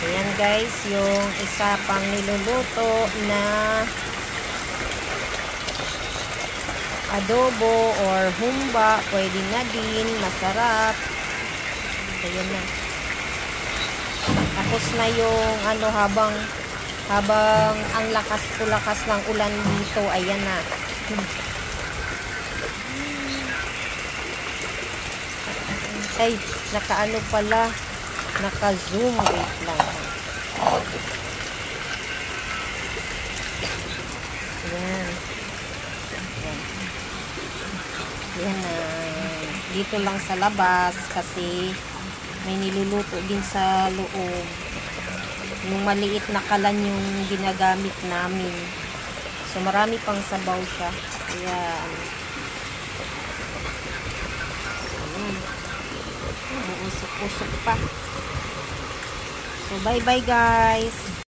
Ayan guys, yung isa pang niluluto na adobo or humba. Pwede na din, masarap. Ayan na. Tapos na yung ano, habang ang lakas ng ulan dito. Ayan na. Ay, nakaano pala, naka-zoom. Wait lang. Ayan. Ayan na. Dito lang sa labas kasi may niluluto din sa loob. Yung maliit na kalan yung ginagamit namin. So, marami pang sabaw siya. Ayan. Uusok-usok pa. So, bye-bye guys.